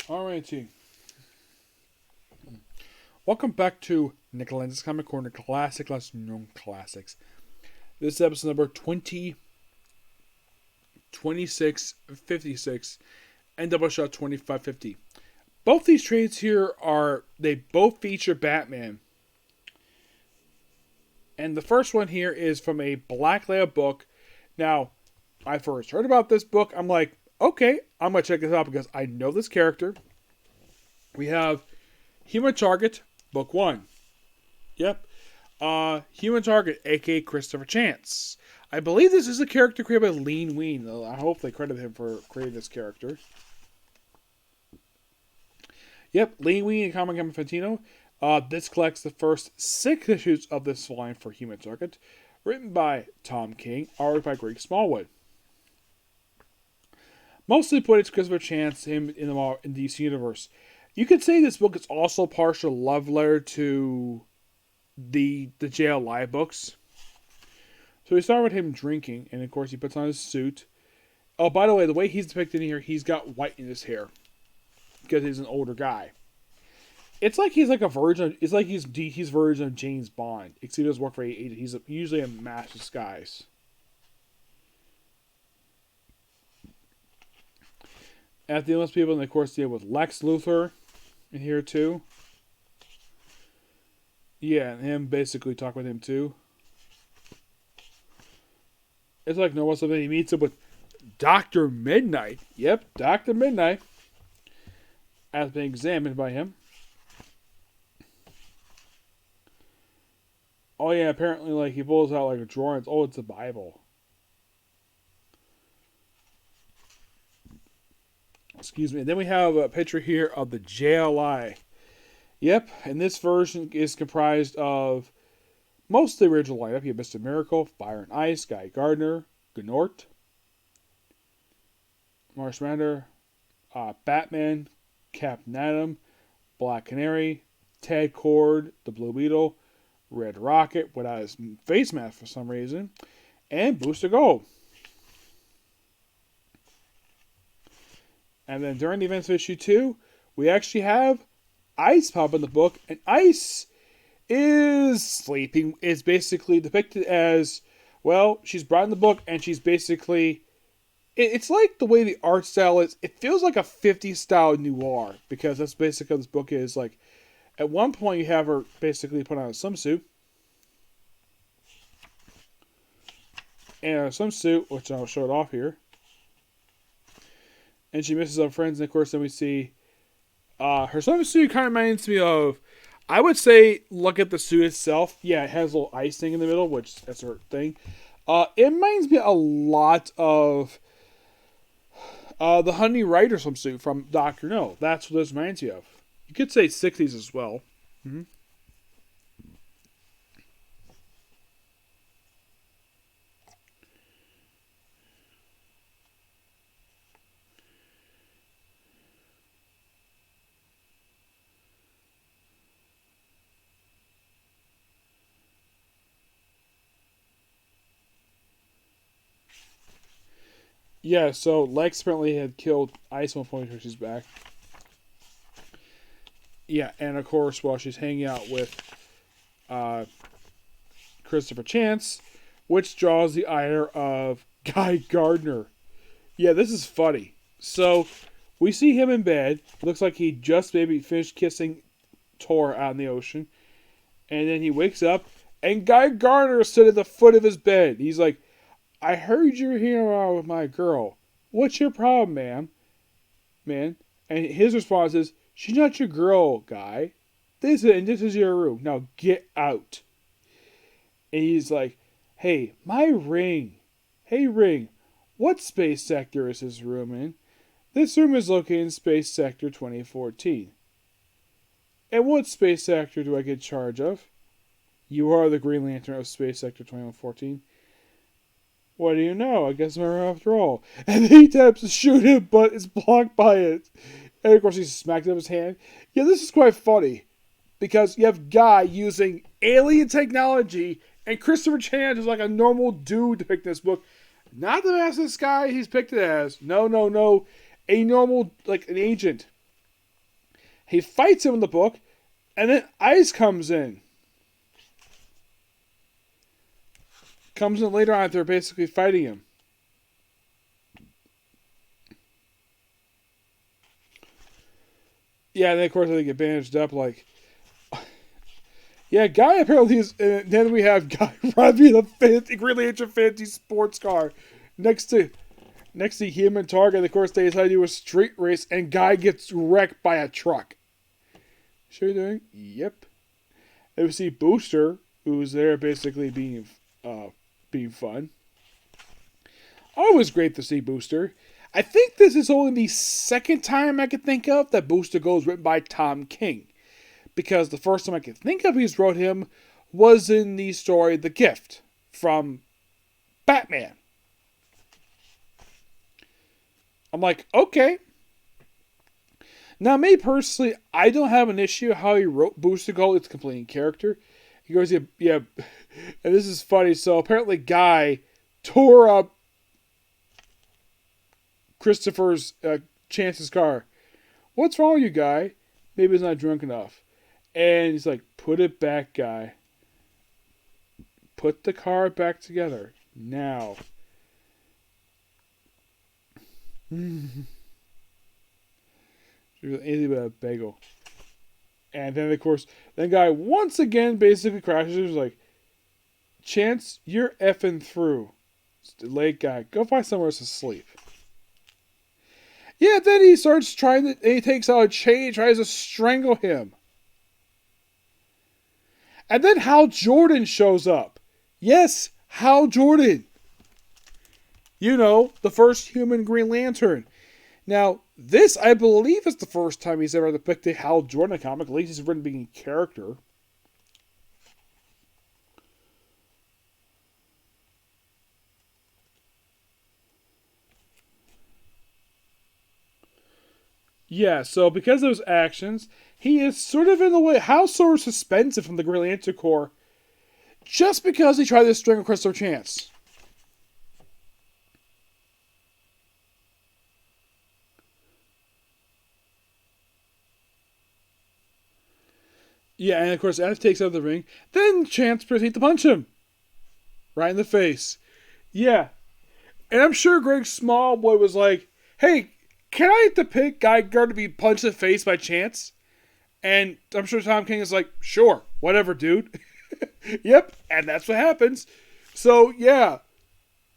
Alrighty. Welcome back to Lenz's Comic Corner Classic Less Known Classics. This is episode number 2656 and Doubleshot 2550. Both these trades here they both feature Batman. And the first one here is from a Black Label book. Now, I first heard about this book. I'm like, okay, I'm going to check this out because I know this character. We have Human Target, Book 1. Yep. Human Target, a.k.a. Christopher Chance. I believe this is a character created by Lean Ween. I hope they credit him for creating this character. Yep, Lean Ween and Comic Infantino. This collects the first 6 issues of this line for Human Target. Written by Tom King, art by Greg Smallwood. Mostly put it's Christopher Chance, him in the DC Universe. You could say this book is also a partial love letter to the JLI books. So we start with him drinking, and of course he puts on his suit. Oh, by the way, the way he's depicted in here, he's got white in his hair because he's an older guy. It's like he's like a version. It's like he's version of James Bond, except he doesn't work for an agent. He's usually a master disguise. At the illness people, and of course, deal with Lex Luthor in here too. Yeah, and him basically talk with him too. It's like normal something. He meets up with Dr. Midnight. Yep, Dr. Midnight. As being examined by him. Oh yeah, apparently like he pulls out like a drawer and it's a Bible. Excuse me. And then we have a picture here of the JLI. Yep, and this version is comprised of most of the original lineup. You have Mr. Miracle, Fire and Ice, Guy Gardner, Gnort, Marshmallow, Batman, Captain Atom, Black Canary, Ted Cord, the Blue Beetle, Red Rocket without his face mask for some reason, and Booster Gold. And then during the events of issue 2, we actually have Ice pop in the book, and Ice is sleeping. Is basically depicted as, well, she's brought in the book, and she's basically, it's like the way the art style is. It feels like a 50s style noir, because that's basically what this book is. Like, at one point, you have her basically put on a swimsuit. And a swimsuit, which I'll show it off here. And she misses her friends, and of course, then we see her swimsuit kind of reminds me of, I would say, look at the suit itself. Yeah, it has a little ice thing in the middle, which that's her thing. It reminds me a lot of the Honey Rider swimsuit from Dr. No. That's what this reminds me of. You could say 60s as well. Mm-hmm. Yeah, so Lex apparently had killed Ice at one point when she's back. Yeah, and of course, while she's hanging out with Christopher Chance, which draws the ire of Guy Gardner. Yeah, this is funny. So, we see him in bed. Looks like he just maybe finished kissing Tor out in the ocean. And then he wakes up, and Guy Gardner stood at the foot of his bed. He's like, I heard you're here with my girl. What's your problem, man? And his response is, she's not your girl, Guy. This is your room. Now get out. And he's like, hey, my ring. Hey, ring. What space sector is this room in? This room is located in Space Sector 2014. And what space sector do I get charge of? You are the Green Lantern of Space Sector 2014. What do you know? I guess I'm after all. And then he attempts to shoot him, but is blocked by it. And of course, he smacked it with his hand. Yeah, this is quite funny. Because you have Guy using alien technology, and Christopher Chance is like a normal dude to pick this book. Not the master guy he's picked it as. No. A normal, like an agent. He fights him in the book, and then Ice comes in. Comes in later on after basically fighting him. Yeah, and then of course they get bandaged up like... Yeah, Guy apparently is... And then we have Guy driving the Green Lantern fancy sports car next to him and Target. And of course they decide to do a street race and Guy gets wrecked by a truck. Sure you're doing? Yep. And we see Booster, who's there basically being fun. Always great to see Booster. I think this is only the second time I could think of that Booster Goes written by Tom King. Because the first time I could think of he's wrote him was in the story The Gift from Batman. I'm like, okay. Now, me personally, I don't have an issue how he wrote Booster Gold. It's completely in character. He goes, yeah, and this is funny. So apparently Guy tore up Christopher's Chance's car. What's wrong with you, Guy? Maybe he's not drunk enough. And he's like, put it back, Guy. Put the car back together. Now. Anything but a bagel. And then, of course, then Guy once again basically crashes. He's like, Chance, you're effing through. It's late, Guy. Go find somewhere else to sleep. Yeah, then he starts he takes out a chain, tries to strangle him. And then Hal Jordan shows up. Yes, Hal Jordan. You know, the first human Green Lantern. Now, this, I believe, is the first time he's ever depicted Hal Jordan in a comic. At least he's written being a character. Yeah, so because of his actions, he is sort of in a way, Hal's sort of suspended from the Green Lantern Corps just because he tried to strangle Christopher Chance. Yeah, and of course, as he takes out the ring, then Chance proceeds to punch him. Right in the face. Yeah. And I'm sure Greg Smallwood was like, hey, can I depict Guy Gardner to be punched in the face by Chance? And I'm sure Tom King is like, sure, whatever, dude. Yep, and that's what happens. So, yeah,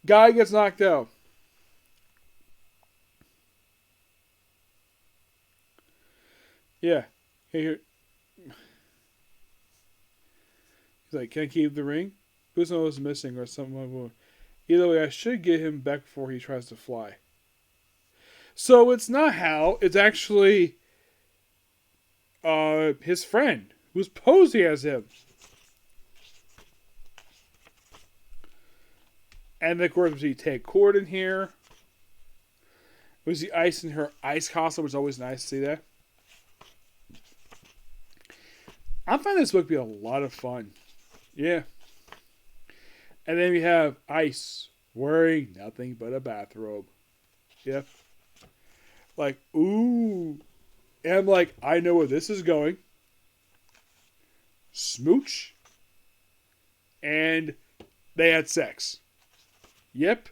Guy gets knocked out. Yeah. Here. He's like, can I keep the ring? Who's knows missing or something? Either way, I should get him back before he tries to fly. So it's not Hal. It's actually his friend who's posing as him. And of course, we see Ted Cord in here. We see Ice in her ice costume, which is always nice to see that. I find this book to be a lot of fun. Yeah. And then we have Ice wearing nothing but a bathrobe. Yep. Like, ooh. And I'm like, I know where this is going. Smooch. And they had sex. Yep.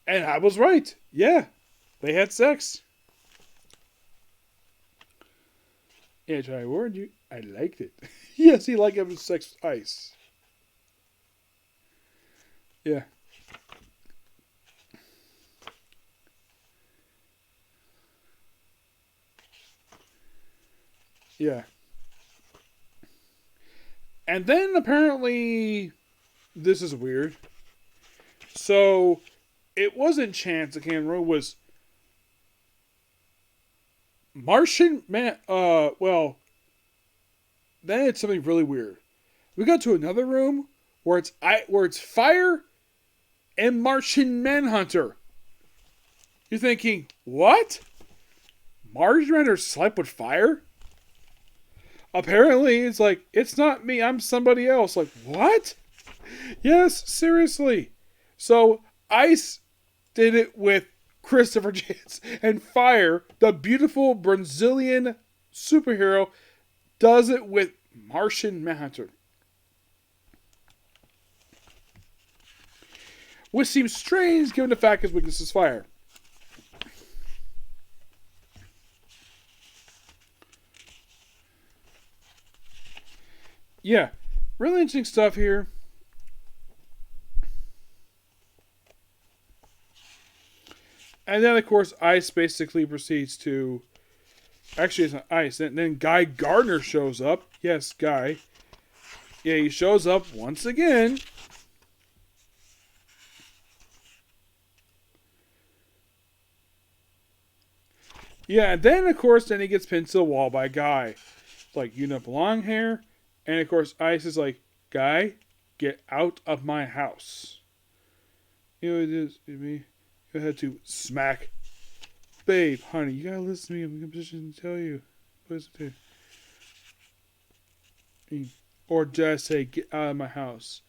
And I was right. Yeah. They had sex. And I warned you, I liked it. Yes, he liked having sex with Ice. Yeah. Yeah. And then apparently, this is weird. So, it wasn't Chance that came in the room, it was Martian Man. Well, then it's something really weird. We got to another room where it's Fire and Martian Manhunter. You're thinking, what? Martian Manhunter slept with Fire? Apparently, it's like, it's not me, I'm somebody else. Like, what? Yes, seriously. So, Ice did it with Christopher Chance, and Fire, the beautiful Brazilian superhero does it with Martian Manhunter. Which seems strange given the fact his weakness is fire. Yeah, really interesting stuff here. And then, of course, Ice basically proceeds to... Actually, it's not Ice. And then Guy Gardner shows up. Yes, Guy. Yeah, he shows up once again. Yeah, and then, of course, then he gets pinned to the wall by Guy. It's like, you don't belong here. And, of course, Ice is like, Guy, get out of my house. You know, it is me. You had to smack. Babe, honey, you gotta listen to me. I'm in a position to tell you. Listen to. Or just say, get out of my house.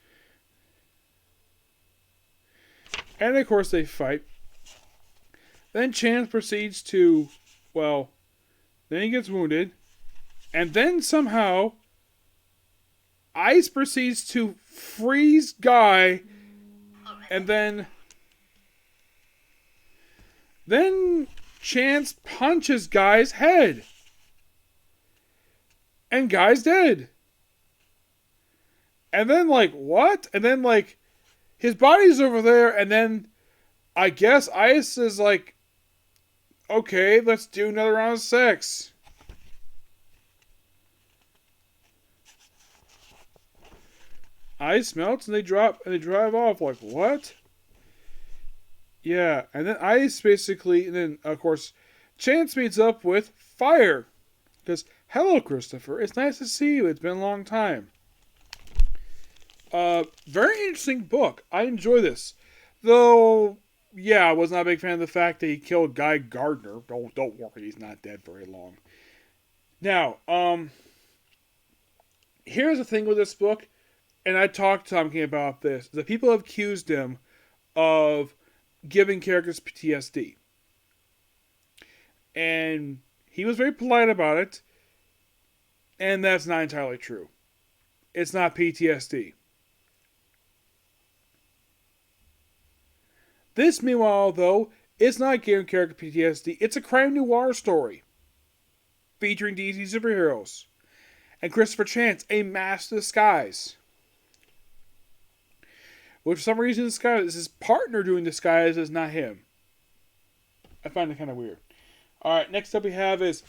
And, of course, they fight. Then Chance proceeds to, well, then he gets wounded. And then somehow, Ice proceeds to freeze Guy. And then Chance punches Guy's head. And Guy's dead. And then, like, what? And then, like, his body's over there. And then, I guess Ice is like, okay, let's do another round of sex. Ice melts and they drive off. Like, what? Yeah, and then Ice basically, and then, of course, Chance meets up with Fire. Because, hello, Christopher. It's nice to see you. It's been a long time. Very interesting book. I enjoy this. Though, yeah, I was not a big fan of the fact that he killed Guy Gardner. Don't worry, he's not dead very long. Now, here's the thing with this book, and I talked to Tom King about this. The people have accused him of giving characters PTSD. And he was very polite about it. And that's not entirely true. It's not PTSD. This, meanwhile, though, is not giving character PTSD. It's a crime noir story. Featuring DC superheroes. And Christopher Chance, a master disguise. Which for some reason disguise is his partner doing disguise, is not him. I find it kind of weird. Alright, next up we have is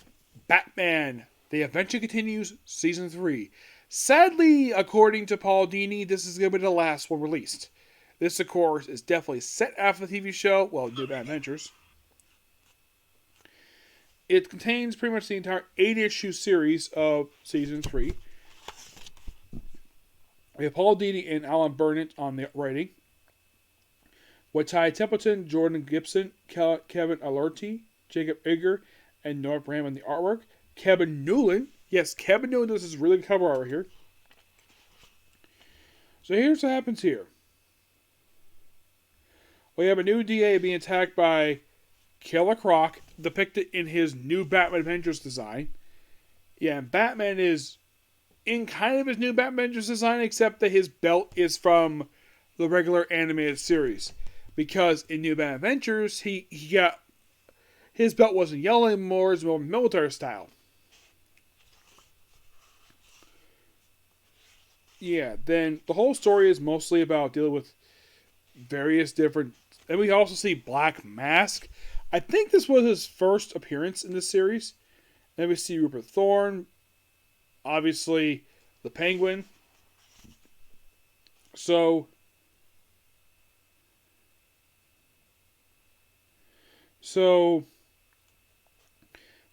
Batman. The Adventure Continues, Season 3. Sadly, according to Paul Dini, this is going to be the last one released. This, of course, is definitely set after the TV show, well, New Batman Adventures. It contains pretty much the entire 8-issue series of Season 3. We have Paul Dini and Alan Burnett on the writing. With Ty Templeton, Jordan Gibson, Kevin Alerti, Jacob Egger, and Noah Bram on the artwork. Kevin Newland. Yes, Kevin Newland does this really good cover art here. So here's what happens here. We have a new DA being attacked by Killer Croc, depicted in his new Batman Adventures design. Yeah, and Batman is in kind of his new Batman Adventures design, except that his belt is from the regular animated series. Because in New Batman Adventures, he got... his belt wasn't yellow anymore, it's more military style. Yeah, then the whole story is mostly about dealing with various different... And we also see Black Mask. I think this was his first appearance in this series. Then we see Rupert Thorne. Obviously, the Penguin. So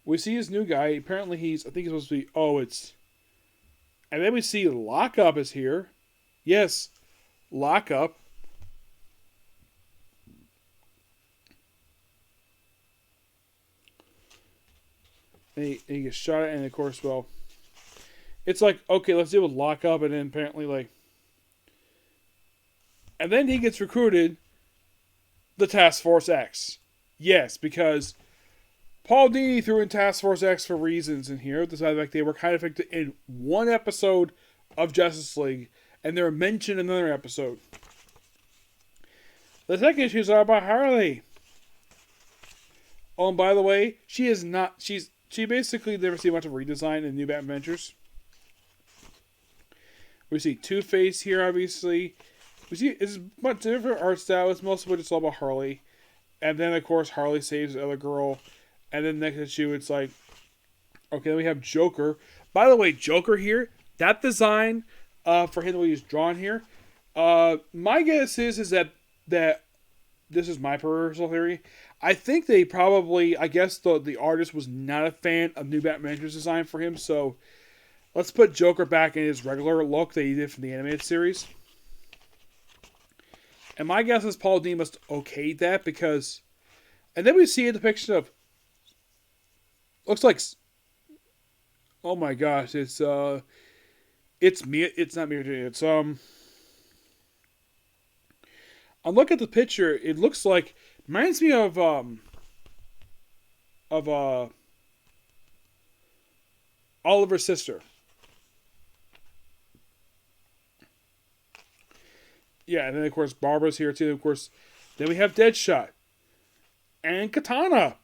we see his new guy. Apparently I think he's supposed to be, and then we see Lockup is here. Yes, Lockup. And he gets shot at, and of course, well, it's like, okay, let's deal with Lockup, and then apparently, like, and then he gets recruited, the Task Force X. Yes, because Paul Dini threw in Task Force X for reasons in here. The fact they were kind of in one episode of Justice League, and they were mentioned in another episode. The second issue is all about Harley. Oh, and by the way, she basically never seen much of a redesign in New Batman Adventures. We see Two-Face here, obviously. We see it's much different art style. It's mostly just all about Harley. And then, of course, Harley saves the other girl. And then next issue, it's like, okay, then we have Joker. By the way, Joker here, that design for him the way he's drawn here, my guess is that this is my personal theory. I think they probably, I guess the artist was not a fan of New Batman Adventures design for him, so let's put Joker back in his regular look that he did from the animated series. And my guess is Paul Dini must okayed that because, and then we see a depiction of, looks like, oh my gosh, it's not Mira, it's I'm looking at the picture, it looks like, reminds me of Oliver's sister. Yeah, and then of course Barbara's here too. Of course, then we have Deadshot and Katana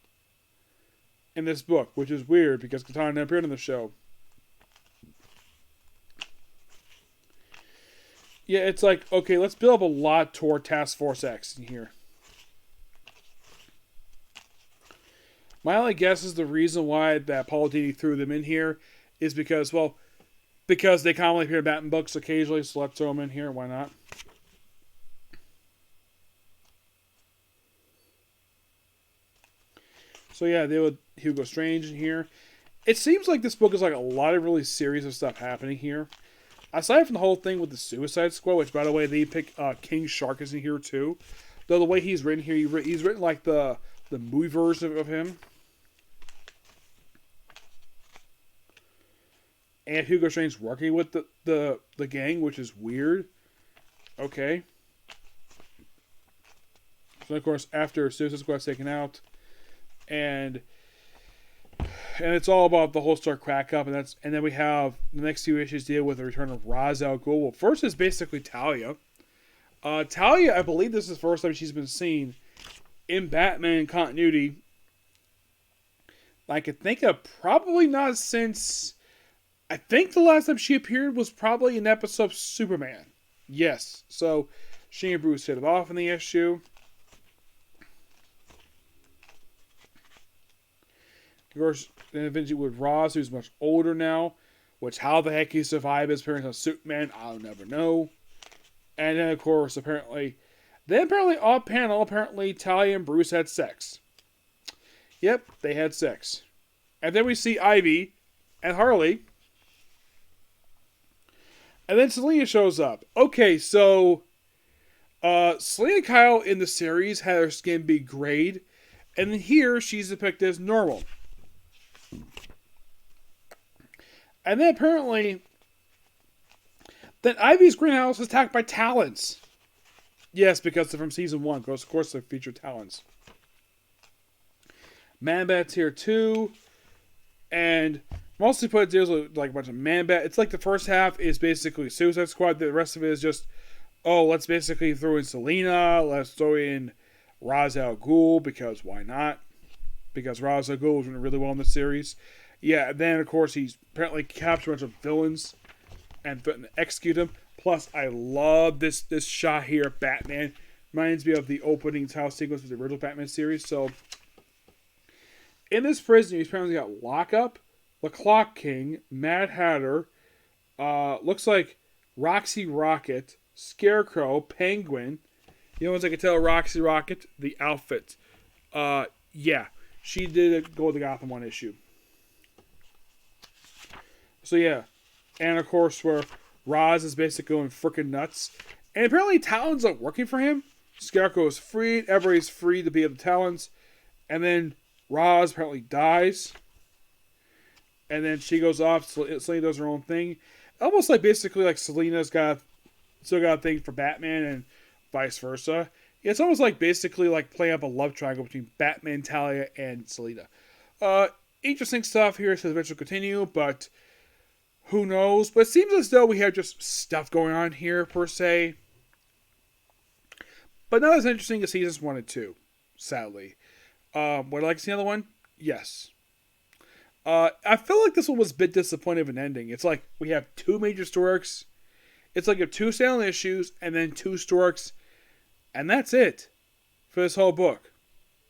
in this book, which is weird because Katana never appeared in the show. Yeah, it's like, okay, let's build up a lot toward Task Force X in here. My only guess is the reason why that Paul Dini threw them in here is because they commonly appear in Batman books occasionally, so let's throw them in here. Why not? So yeah, they would Hugo Strange in here. It seems like this book is like a lot of really serious of stuff happening here. Aside from the whole thing with the Suicide Squad, which by the way, they pick King Shark is in here too. Though the way he's written here, he's written like the movie version of him. And Hugo Strange working with the gang, which is weird. Okay. So of course, after Suicide Squad's taken out, and it's all about the whole Star crack up, and then we have the next two issues deal with the return of Ra's al Ghul. Well, first is basically Talia. Talia, I believe this is the first time she's been seen in Batman continuity. I could think of probably not since. I think the last time she appeared was probably in an episode of Superman. Yes, so she and Bruce hit it off in the issue. Of course, then eventually with Ra's, who's much older now, which how the heck he survived his appearance on Superman, I'll never know. And then, of course, apparently off panel, Talia and Bruce had sex. Yep, they had sex. And then we see Ivy and Harley. And then Selina shows up. Okay, so Selina Kyle in the series had her skin be grayed, and here she's depicted as normal. And then apparently, then Ivy's greenhouse is attacked by Talons. Yes, because they're from season 1. Because of course they feature Talons. Man-Bat's here too. And mostly put deals with like a bunch of Man-Bat. It's like the first half is basically Suicide Squad. The rest of it is just, oh, let's basically throw in Selina. Let's throw in Ra's al Ghul, because why not? Because Ra's al Ghul was doing really well in the series. Yeah, and then of course he's apparently captured a bunch of villains and threatened to execute them. Plus, I love this shot here of Batman. Reminds me of the opening title sequence of the original Batman series. So, in this prison, he's apparently got Lockup, the Clock King, Mad Hatter, looks like Roxy Rocket, Scarecrow, Penguin. You know, once I can tell Roxy Rocket, the outfit. Yeah, she did go with the Gotham one issue. So yeah, and of course where Ra's is basically going freaking nuts. And apparently Talons aren't working for him. Scarecrow is freed, everybody's free to be at the Talons. And then Ra's apparently dies. And then she goes off, Selina does her own thing. Almost like basically like Selina's still got a thing for Batman and vice versa. It's almost like basically like playing up a love triangle between Batman, Talia, and Selina. Interesting stuff here. It says eventually continue, but who knows? But it seems as though we have just stuff going on here, per se. But not as interesting as seasons 1 and 2, sadly. Would I like to see another one? Yes. I feel like this one was a bit disappointing of an ending. It's like we have two major story arcs. It's like you have two standalone issues and then two story arcs, and that's it for this whole book.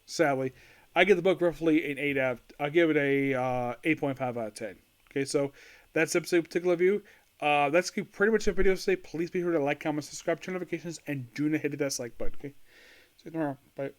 Sadly, I give the book roughly an 8 out. I give it a 8.5 out of 10. Okay, so that's episode particular review. That's pretty much the video today. Please be sure to like, comment, subscribe, turn notifications, and do not hit that like button. Okay, see you tomorrow. Bye.